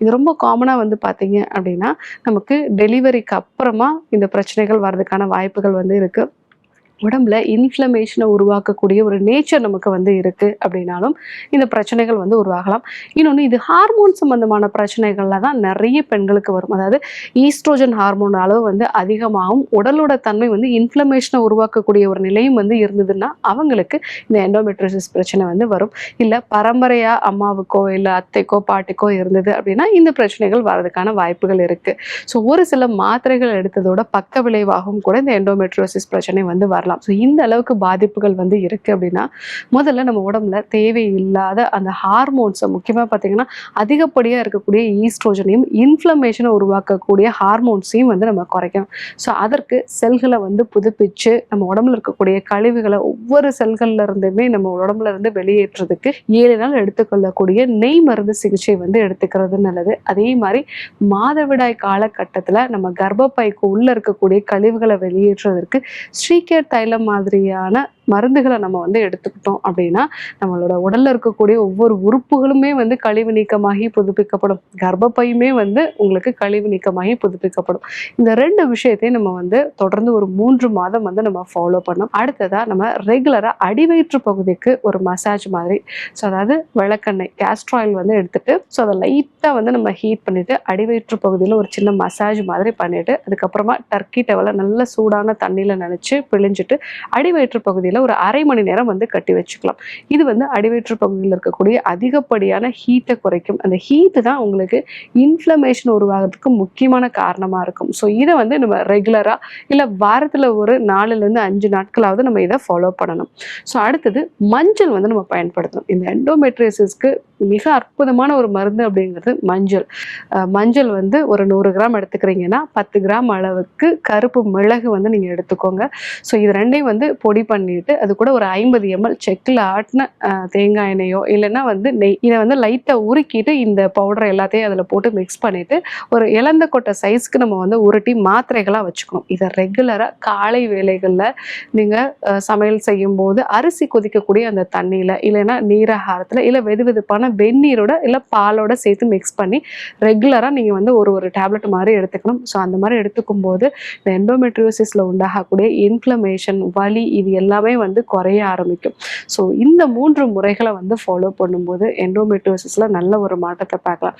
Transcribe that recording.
இது ரொம்ப காமனா வந்து பார்த்தீங்க அப்படின்னா, நமக்கு டெலிவரிக்கு அப்புறமா இந்த பிரச்சனைகள் வர்றதுக்கான வாய்ப்புகள் வந்து இருக்கு. உடம்புல இன்ஃப்ளமேஷனை உருவாக்கக்கூடிய ஒரு நேச்சர் நமக்கு வந்து இருக்கு அப்படின்னாலும் இந்த பிரச்சனைகள் வந்து உருவாகலாம். இன்னொன்று இது ஹார்மோன் சம்பந்தமான பிரச்சனைகள்ல தான் நிறைய பெண்களுக்கு வரும். அதாவது ஈஸ்ட்ரோஜன் ஹார்மோன் அளவு வந்து அதிகமாகும், உடலோட தன்மை வந்து இன்ஃப்ளமேஷனை உருவாக்கக்கூடிய ஒரு நிலையும் வந்து இருந்ததுன்னா அவங்களுக்கு இந்த எண்டோமெட்ரியோசிஸ் பிரச்சனை வந்து வரும். இல்லை பரம்பரையா அம்மாவுக்கோ இல்லை அத்தைக்கோ பாட்டிக்கோ இருந்தது அப்படின்னா இந்த பிரச்சனைகள் வரதுக்கான வாய்ப்புகள் இருக்கு. ஸோ ஒரு சில மாத்திரைகள் எடுத்ததோட பக்க விளைவாகவும் கூட இந்த எண்டோமெட்ரியோசிஸ் பிரச்சனை வந்து வரலாம். ஸோ இந்த அளவுக்கு பாதிப்புகள் வந்து இருக்கு அப்படின்னா முதல்ல நம்ம உடம்புல தேவையில்லாத அந்த ஹார்மோன்ஸை முக்கியமாக பார்த்தீங்கன்னா அதிகப்படியாக இருக்கக்கூடிய ஈஸ்ட்ரோஜனையும் இன்ஃப்ளமேஷனை உருவாக்கக்கூடிய ஹார்மோன்ஸையும் வந்து நம்ம குறைக்கணும். ஸோ அதற்கு செல்களை வந்து புதுப்பிச்சு நம்ம உடம்புல இருக்கக்கூடிய கழிவுகளை ஒவ்வொரு செல்கள்ல இருந்துமே நம்ம உடம்புல இருந்து வெளியேற்றுறதுக்கு 7 நாள் எடுத்துக்கொள்ளக்கூடிய நெய் மருந்து சிகிச்சை வந்து எடுத்துக்கிறது நல்லது. அதே மாதிரி மாதவிடாய் காலகட்டத்தில் நம்ம கர்ப்பப்பைக்கு உள்ள இருக்கக்கூடிய கழிவுகளை வெளியேற்றுவதற்கு ஸ்ரீகேட் தைலம் மாதிரியான மருந்துகளை நம்ம வந்து எடுத்துக்கிட்டோம் அப்படின்னா நம்மளோட உடல்ல இருக்கக்கூடிய ஒவ்வொரு உறுப்புகளுமே வந்து கழிவு நீக்கமாகி புதுப்பிக்கப்படும். கர்ப்பப்பையுமே வந்து உங்களுக்கு கழிவு நீக்கமாகி புதுப்பிக்கப்படும். இந்த 2 விஷயத்தையும் நம்ம வந்து தொடர்ந்து ஒரு 3 மாதம் வந்து நம்ம ஃபாலோ பண்ணோம். அடுத்ததா நம்ம ரெகுலரா அடிவயிற்று பகுதிக்கு ஒரு மசாஜ் மாதிரி, ஸோ அதாவது விளக்கெண்ணெய் கேஸ்டர் ஆயில் வந்து எடுத்துட்டு ஸோ அதை லைட்டாக வந்து நம்ம ஹீட் பண்ணிட்டு அடிவயிற்று பகுதியில் ஒரு சின்ன மசாஜ் மாதிரி பண்ணிட்டு அதுக்கப்புறமா டர்க்கி டவலை நல்ல சூடான தண்ணியில் நினைச்சு பிழிஞ்சிட்டு அடிவயிற்று பகுதியில் ஒரு அரை மணி நேரம் வந்து கட்டி வச்சுக்கலாம். இது வந்து அடிவயிற்று பகுதியில் இருக்கக்கூடிய அதிகப்படியான ஹீட்டை குறைக்கும். அந்த ஹீட்டு தான் உங்களுக்கு இன்ஃப்ளமேஷன் உருவாகிறதுக்கு முக்கியமான காரணமா இருக்கும். ஸோ இதை வந்து நம்ம ரெகுலரா இல்லை வாரத்தில் ஒரு 4லேருந்து 5 நாட்களாவது நம்ம இதை ஃபாலோ பண்ணணும். ஸோ அடுத்தது மஞ்சள் வந்து நம்ம பயன்படுத்தணும். இந்த எண்டோமெட்ரியோசிஸ்க்கு மிக அற்புதமான ஒரு மருந்து அப்படிங்கிறது மஞ்சள். மஞ்சள் வந்து ஒரு 100 கிராம் எடுத்துக்கிறீங்கன்னா 10 கிராம் அளவுக்கு கருப்பு மிளகு வந்து நீங்கள் எடுத்துக்கோங்க. ஸோ இது ரெண்டையும் வந்து பொடி பண்ணிட்டு அது கூட ஒரு 50 ml செக்கில் ஆட்டின தேங்காய் எண்ணெயோ இல்லைன்னா வந்து நெய், இதை வந்து லைட்டாக உருக்கிட்டு இந்த பவுடர் எல்லாத்தையும் அதில் போட்டு மிக்ஸ் பண்ணிட்டு ஒரு இலந்த கொட்டை சைஸ்க்கு நம்ம வந்து உருட்டி மாத்திரைகளாக வச்சுக்கணும். இதை ரெகுலராக காலை வேளைகளில் நீங்கள் சமையல் செய்யும் போது அரிசி கொதிக்கக்கூடிய அந்த தண்ணியில் இல்லைன்னா நீராகாரத்தில் இல்லை வெதுவெதுப்பான வெந்நீரோட இல்லை பாலோட சேர்த்து மிக்ஸ் பண்ணி ரெகுலராக நீங்கள் வந்து ஒரு டேப்லெட் மாதிரி எடுத்துக்கணும். ஸோ அந்த மாதிரி எடுத்துக்கும் போது இந்த எண்டோமெட்ரியோசிஸில் உண்டாகக்கூடிய இன்ஃப்ளமேஷன் வலி இது எல்லாமே வந்து குறைய ஆரம்பிக்கும். ஸோ இந்த 3 முறைகளை வந்து ஃபாலோ பண்ணும்போது எண்டோமெட்ரியோசிஸில் நல்ல ஒரு மாற்றத்தை பார்க்கலாம்.